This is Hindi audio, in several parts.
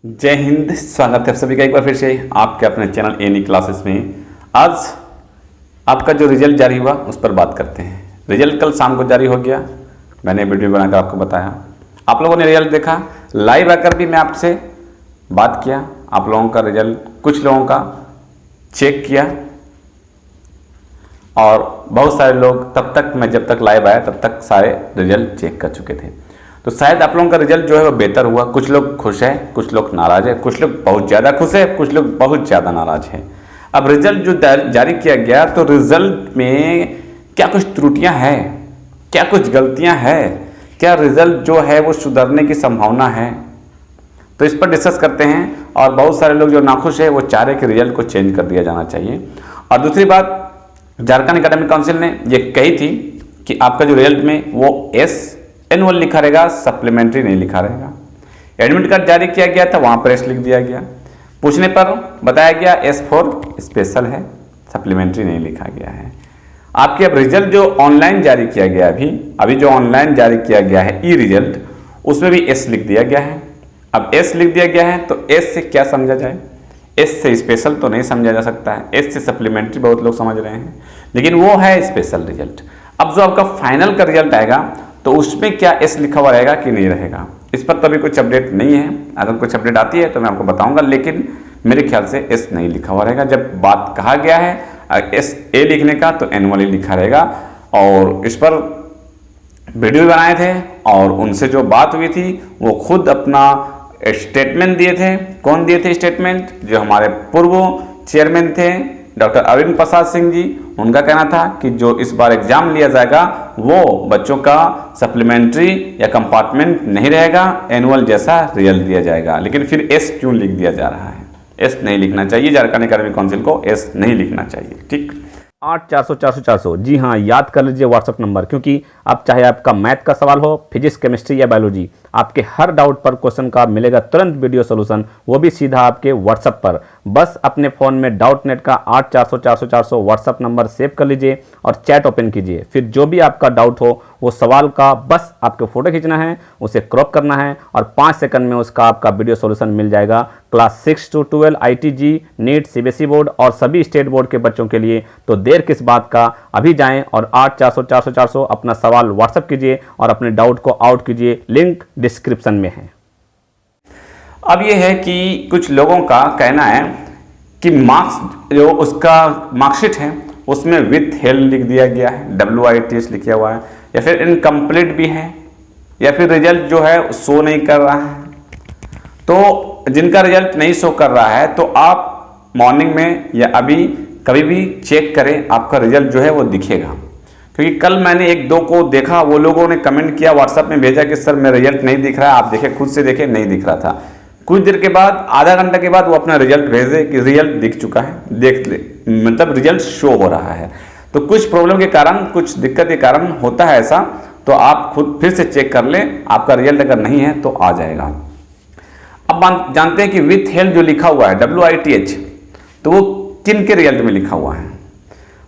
जय हिंद। स्वागत है आप सभी का एक बार फिर से आपके अपने चैनल एनी क्लासेस में। आज आपका जो रिजल्ट जारी हुआ उस पर बात करते हैं। रिजल्ट कल शाम को जारी हो गया, मैंने वीडियो बनाकर आपको बताया। आप लोगों ने रिजल्ट देखा, लाइव आकर भी मैं आपसे बात किया। आप लोगों का रिजल्ट कुछ लोगों का चेक किया और बहुत सारे लोग तब तक मैं जब तक लाइव आया तब तक सारे रिजल्ट चेक कर चुके थे। तो शायद आप लोगों का रिजल्ट जो है वो बेहतर हुआ। कुछ लोग खुश हैं, कुछ लोग नाराज है, कुछ लोग बहुत ज़्यादा खुश है, कुछ लोग बहुत ज़्यादा नाराज हैं। अब रिजल्ट जो जारी किया गया तो रिजल्ट में क्या कुछ त्रुटियां हैं, क्या कुछ गलतियां हैं, क्या रिजल्ट जो है वो सुधरने की संभावना है, तो इस पर डिस्कस करते हैं। और बहुत सारे लोग जो नाखुश है वो चाह रहे कि रिजल्ट को चेंज कर दिया जाना चाहिए। और दूसरी बात, झारखंड एकेडमिक काउंसिल ने ये कही थी कि आपका जो रिजल्ट में वो एनुअल लिखा रहेगा, सप्लीमेंट्री नहीं लिखा रहेगा। एडमिट कार्ड जारी किया गया था, वहां पर एस लिख दिया गया। पूछने पर बताया गया एस फॉर स्पेशल है, सप्लीमेंट्री नहीं लिखा गया है। आपके अब रिजल्ट जो ऑनलाइन जारी किया गया अभी जो ऑनलाइन जारी किया गया है ई रिजल्ट, उसमें भी एस लिख दिया गया है। अब एस लिख दिया गया है तो एस से क्या समझा जाए? एस से स्पेशल तो नहीं समझा जा सकता है, एस से सप्लीमेंट्री बहुत लोग समझ रहे हैं, लेकिन वो है स्पेशल रिजल्ट। अब जो आपका फाइनल का रिजल्ट आएगा तो उसमें क्या एस लिखा हुआ रहेगा कि नहीं रहेगा, इस पर तो अभी कुछ अपडेट नहीं है। अगर कुछ अपडेट आती है तो मैं आपको बताऊंगा, लेकिन मेरे ख्याल से एस नहीं लिखा हुआ रहेगा। जब बात कहा गया है एस ए लिखने का तो एनुअली लिखा रहेगा। और इस पर वीडियो भी बनाए थे और उनसे जो बात हुई थी वो खुद अपना स्टेटमेंट दिए थे। कौन दिए थे स्टेटमेंट? जो हमारे पूर्व चेयरमैन थे डॉक्टर अरविंद प्रसाद सिंह जी। उनका कहना था कि जो इस बार एग्जाम लिया जाएगा वो बच्चों का सप्लीमेंट्री या कंपार्टमेंट नहीं रहेगा, एनुअल जैसा रिजल्ट दिया जाएगा। लेकिन फिर एस क्यों लिख दिया जा रहा है? एस नहीं लिखना चाहिए, झारखंड एकेडमिक काउंसिल को एस नहीं लिखना चाहिए। ठीक, 8400 जी हाँ, याद कर लीजिए व्हाट्सअप नंबर, क्योंकि आप चाहे आपका मैथ का सवाल हो, फिजिक्स, केमिस्ट्री या बायोलॉजी, आपके हर डाउट पर क्वेश्चन का मिलेगा तुरंत वीडियो सोल्यूशन, वो भी सीधा आपके व्हाट्सअप पर। बस अपने फ़ोन में डाउट नेट का 8400 व्हाट्सअप नंबर सेव कर लीजिए और चैट ओपन कीजिए। फिर जो भी आपका डाउट हो वो सवाल का बस आपको फोटो खींचना है, उसे क्रॉप करना है और 5 सेकंड में उसका आपका वीडियो सोल्यूशन मिल जाएगा। Class 6 to 12 ITG, NEET, CBSE board और सभी स्टेट बोर्ड के बच्चों के लिए। तो देर किस बात का, अभी जाएं और 8400 अपना सवाल व्हाट्सएप कीजिए और अपने डाउट को आउट कीजिए। लिंक डिस्क्रिप्शन में है। अब ये है कि कुछ लोगों का कहना है कि मार्क्स जो उसका मार्कशीट है उसमें विथ हेल्ड लिख दिया गया है, WITH लिखा हुआ है, या फिर इनकम्प्लीट भी है, या फिर रिजल्ट जो है शो नहीं कर रहा है। तो जिनका रिजल्ट नहीं शो कर रहा है तो आप मॉर्निंग में या अभी कभी भी चेक करें, आपका रिजल्ट जो है वो दिखेगा। क्योंकि कल मैंने एक दो को देखा, वो लोगों ने कमेंट किया, व्हाट्सएप में भेजा कि सर मेरा रिजल्ट नहीं दिख रहा है, आप देखें, खुद से देखें, नहीं दिख रहा था। कुछ देर के बाद, आधा घंटा के बाद वो अपना रिजल्ट भेजे कि रिजल्ट दिख चुका है, देख ले, मतलब रिजल्ट शो हो रहा है। तो कुछ प्रॉब्लम के कारण, कुछ दिक्कत के कारण होता है ऐसा, तो आप खुद फिर से चेक कर लें। आपका रिजल्ट अगर नहीं है तो आ जाएगा। अब जानते हैं कि विथ हेल्थ जो लिखा हुआ है WITH, तो वो किन के रिजल्ट में लिखा हुआ है?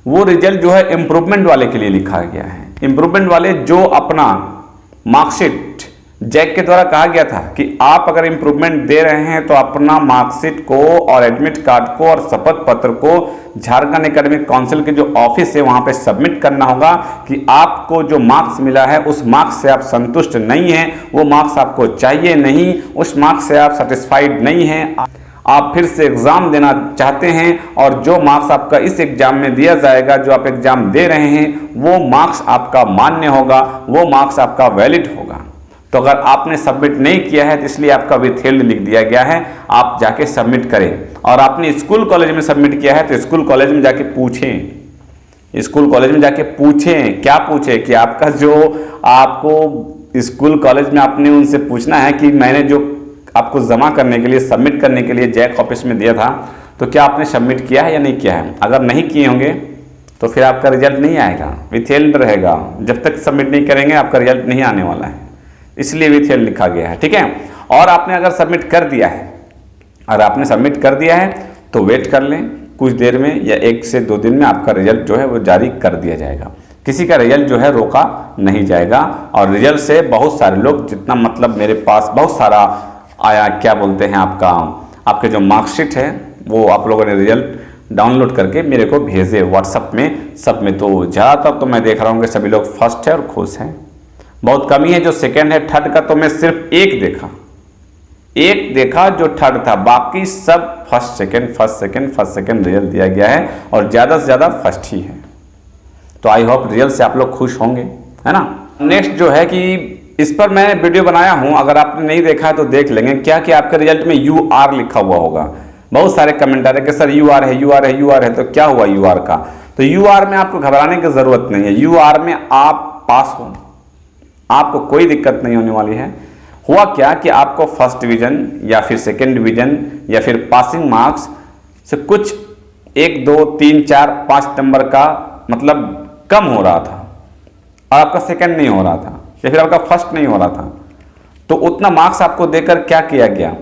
वो रिजल्ट जो है इम्प्रूवमेंट वाले के लिए लिखा गया है। इम्प्रूवमेंट वाले जो अपना मार्कशीट जैक के द्वारा कहा गया था कि आप अगर इम्प्रूवमेंट दे रहे हैं तो अपना मार्कशीट को और एडमिट कार्ड को और शपथ पत्र को झारखंड एकेडमिक काउंसिल के जो ऑफिस है वहां पे सबमिट करना होगा कि आपको जो मार्क्स मिला है उस मार्क्स से आप संतुष्ट नहीं हैं, वो मार्क्स आपको चाहिए नहीं, उस मार्क्स से आप सेटिस्फाइड नहीं हैं, आप फिर से एग्जाम देना चाहते हैं और जो मार्क्स आपका इस एग्जाम में दिया जाएगा, जो आप एग्जाम दे रहे हैं, वो मार्क्स आपका मान्य होगा, वो मार्क्स आपका वैलिड होगा। तो अगर आपने सबमिट नहीं किया है तो इसलिए आपका विथहेल्ड लिख दिया गया है, आप जाके सबमिट करें। और आपने स्कूल कॉलेज में सबमिट किया है तो स्कूल कॉलेज में जाके पूछें, स्कूल कॉलेज में जाके पूछें, क्या पूछें कि आपका जो, आपको स्कूल कॉलेज में आपने उनसे पूछना है कि मैंने जो आपको जमा करने के लिए, सबमिट करने के लिए जैक ऑफिस में दिया था, तो क्या आपने सबमिट किया है या नहीं किया है। अगर नहीं किए होंगे तो फिर आपका रिजल्ट नहीं आएगा, विथहेल्ड रहेगा। जब तक सबमिट नहीं करेंगे आपका रिजल्ट नहीं आने वाला है, इसलिए विथहेल्ड लिखा गया है। ठीक है। और आपने अगर सबमिट कर दिया है, अगर आपने सबमिट कर दिया है तो वेट कर लें, कुछ देर में या 1 से 2 दिन में आपका रिजल्ट जो है वो जारी कर दिया जाएगा। किसी का रिजल्ट जो है रोका नहीं जाएगा। और रिजल्ट से बहुत सारे लोग, जितना मतलब मेरे पास बहुत सारा आया क्या बोलते हैं आपके जो मार्कशीट है वो आप लोगों ने रिजल्ट डाउनलोड करके मेरे को भेजे व्हाट्सअप में सब में। तो ज़्यादातर तो मैं देख रहा हूँ कि सभी लोग फर्स्ट है और खुश हैं। बहुत कमी है जो सेकेंड है। थर्ड का तो मैं सिर्फ एक देखा जो थर्ड था, बाकी सब फर्स्ट सेकेंड रिजल्ट दिया गया है और ज़्यादा से ज़्यादा फर्स्ट ही है। तो आई होप रिजल्ट से आप लोग खुश होंगे, है ना। नेक्स्ट जो है कि इस पर मैं वीडियो बनाया हूं, अगर आपने नहीं देखा है तो देख लेंगे। क्या कि आपके रिजल्ट में UR लिखा हुआ होगा। बहुत सारे कमेंट आ रहे कि सर UR है, तो क्या हुआ UR का। तो UR में आपको घबराने की जरूरत नहीं है। UR में आप पास हो, आपको कोई दिक्कत नहीं होने वाली है। हुआ क्या कि आपको फर्स्ट डिवीजन या फिर सेकेंड डिवीजन या फिर पासिंग मार्क्स से कुछ 1, 2, 3, 4, 5 नंबर का मतलब कम हो रहा था और आपका सेकंड नहीं हो रहा था या फिर आपका फर्स्ट नहीं हो रहा था। तो उतना मार्क्स आपको देकर क्या किया गया,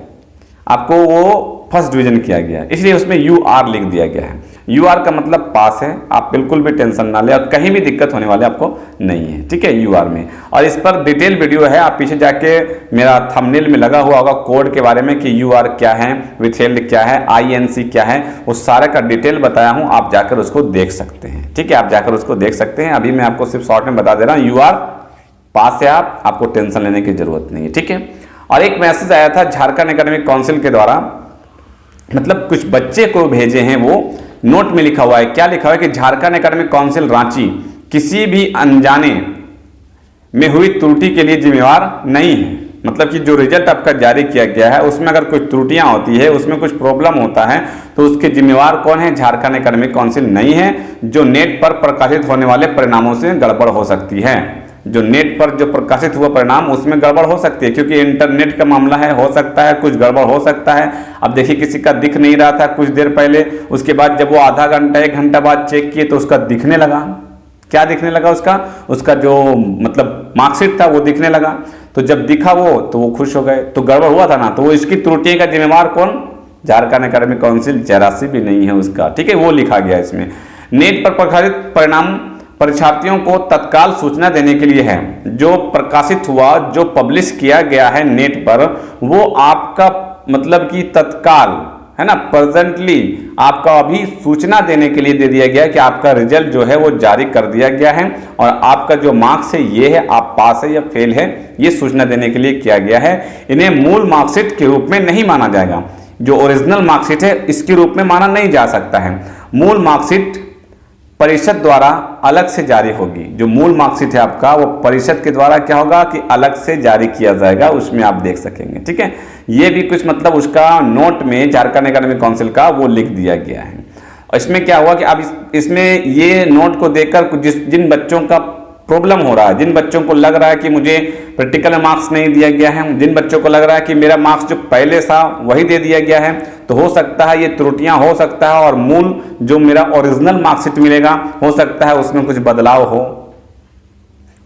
आपको वो फर्स्ट डिवीजन किया गया, इसलिए उसमें UR लिख दिया गया है। UR का मतलब पास है। आप बिल्कुल भी टेंशन ना ले और कहीं भी दिक्कत होने वाले आपको नहीं है, ठीक है। UR में और इस पर डिटेल वीडियो है, आप पीछे जाके मेरा थंबनेल में लगा हुआ होगा कोड के बारे में कि UR क्या है, विथहेल्ड क्या है, INC क्या है, उस सारे का डिटेल बताया हूं। आप जाकर उसको देख सकते हैं, ठीक है। आप जाकर उसको देख सकते हैं। अभी मैं आपको सिर्फ शॉर्ट में बता दे रहा हूँ, UR पास है, आपको टेंशन लेने की जरूरत नहीं है, ठीक है। और एक मैसेज आया था झारखंड एकेडमिक काउंसिल के द्वारा, मतलब कुछ बच्चे को भेजे हैं, वो नोट में लिखा हुआ है। क्या लिखा हुआ है कि झारखंड एकेडमिक काउंसिल रांची किसी भी अनजाने में हुई त्रुटि के लिए जिम्मेवार नहीं है। मतलब कि जो रिजल्ट आपका जारी किया गया है उसमें अगर कुछ त्रुटियां होती है, उसमें कुछ प्रॉब्लम होता है, तो उसके जिम्मेवार कौन है? झारखंड एकेडमिक काउंसिल नहीं है। जो नेट पर प्रकाशित होने वाले परिणामों से गड़बड़ हो सकती है, जो नेट पर जो प्रकाशित हुआ परिणाम उसमें गड़बड़ हो सकती है, क्योंकि इंटरनेट का मामला है, हो सकता है कुछ गड़बड़ हो सकता है। अब देखिए किसी का दिख नहीं रहा था कुछ देर पहले, उसके बाद जब वो आधा घंटा 1 घंटा बाद चेक किए तो उसका दिखने लगा। क्या दिखने लगा? उसका जो मतलब मार्कशीट था वो दिखने लगा। तो जब दिखा वो तो वो खुश हो गए, तो गड़बड़ हुआ था ना। तो वो इसकी त्रुटियों का जिम्मेवार कौन? झारखंड एकेडमिक काउंसिल जरा सी भी नहीं है उसका, ठीक है। वो लिखा गया इसमें। नेट पर प्रकाशित परिणाम परीक्षार्थियों को तत्काल सूचना देने के लिए है। जो प्रकाशित हुआ, जो पब्लिश किया गया है नेट पर, वो आपका मतलब कि तत्काल है ना, प्रेजेंटली आपका अभी सूचना देने के लिए दे दिया गया है कि आपका रिजल्ट जो है वो जारी कर दिया गया है और आपका जो मार्क्स है ये है, आप पास है या फेल है, ये सूचना देने के लिए किया गया है। इन्हें मूल मार्कशीट के रूप में नहीं माना जाएगा। जो ओरिजिनल मार्कशीट है इसके रूप में माना नहीं जा सकता है। मूल मार्कशीट परिषद द्वारा अलग से जारी होगी। जो मूल मार्कशीट है आपका वो परिषद के द्वारा क्या होगा कि अलग से जारी किया जाएगा, उसमें आप देख सकेंगे, ठीक है। ये भी कुछ मतलब उसका नोट में झारखंड एकेडमिक काउंसिल का वो लिख दिया गया है। और इसमें क्या हुआ कि अब इसमें ये नोट को देखकर जिन बच्चों का प्रॉब्लम हो रहा है, जिन बच्चों को लग रहा है कि मुझे प्रैक्टिकल में मार्क्स नहीं दिया गया है, जिन बच्चों को लग रहा है कि मेरा मार्क्स जो पहले था वही दे दिया गया है, तो हो सकता है ये त्रुटियां हो सकता है और मूल जो मेरा ओरिजिनल मार्कशीट मिलेगा हो सकता है उसमें कुछ बदलाव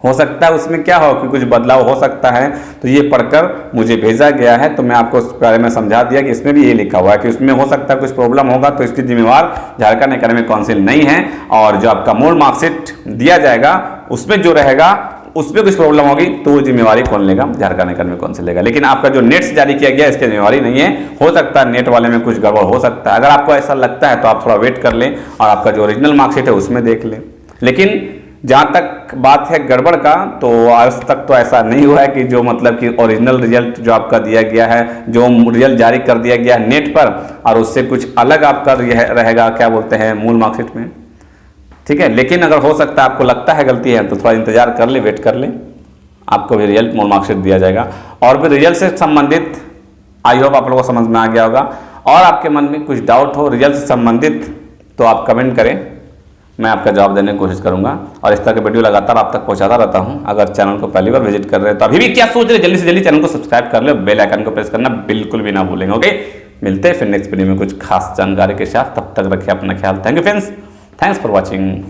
हो सकता है उसमें क्या हो कि कुछ बदलाव हो सकता है। तो ये पढ़कर मुझे भेजा गया है, तो मैं आपको उस बारे में समझा दिया कि इसमें भी ये लिखा हुआ है कि उसमें हो सकता है कुछ प्रॉब्लम होगा, तो इसकी जिम्मेवार झारखंड एकेडमिक काउंसिल नहीं है। और जो आपका मूल मार्कशीट दिया जाएगा उसमें जो रहेगा उसमें कुछ प्रॉब्लम होगी तो वो जिम्मेवारी कौन लेगा? झारखंड एकेडमिक काउंसिल लेगा। लेकिन आपका जो नेट से जारी किया गया इसकी जिम्मेवारी नहीं है। हो सकता है नेट वाले में कुछ गड़बड़ हो सकता है। अगर आपको ऐसा लगता है तो आप थोड़ा वेट कर लें और आपका जो ओरिजिनल मार्कशीट है उसमें देख लें। लेकिन जहाँ तक बात है गड़बड़ का, तो आज तक तो ऐसा नहीं हुआ है कि जो मतलब कि ओरिजिनल रिजल्ट जो आपका दिया गया है, जो रिजल्ट जारी कर दिया गया है नेट पर, और उससे कुछ अलग आपका रहेगा क्या बोलते हैं मूल मार्कशीट में, ठीक है। लेकिन अगर हो सकता है आपको लगता है गलती है तो थोड़ा इंतजार कर ले, वेट कर ले, आपको भी रिजल्ट मूल मार्कशीट दिया जाएगा। और भी रिजल्ट से संबंधित आई होप आप लोगों को समझ में आ गया होगा। और आपके मन में कुछ डाउट हो रिजल्ट से संबंधित तो आप कमेंट करें, मैं आपका जवाब देने की कोशिश करूंगा। और इस तरह के वीडियो लगातार आप तक पहुंचाता रहता हूं। अगर चैनल को पहली बार विजिट कर रहे हैं तो अभी भी क्या सोच रहे, जल्दी से जल्दी चैनल को सब्सक्राइब कर ले, बेल आइकन को प्रेस करना बिल्कुल भी ना भूलेंगे। ओके, मिलते हैं फिर नेक्स्ट वीडियो में कुछ खास जानकारी के साथ। तब तक रखिए अपना ख्याल। Thank you friends, thanks for watching.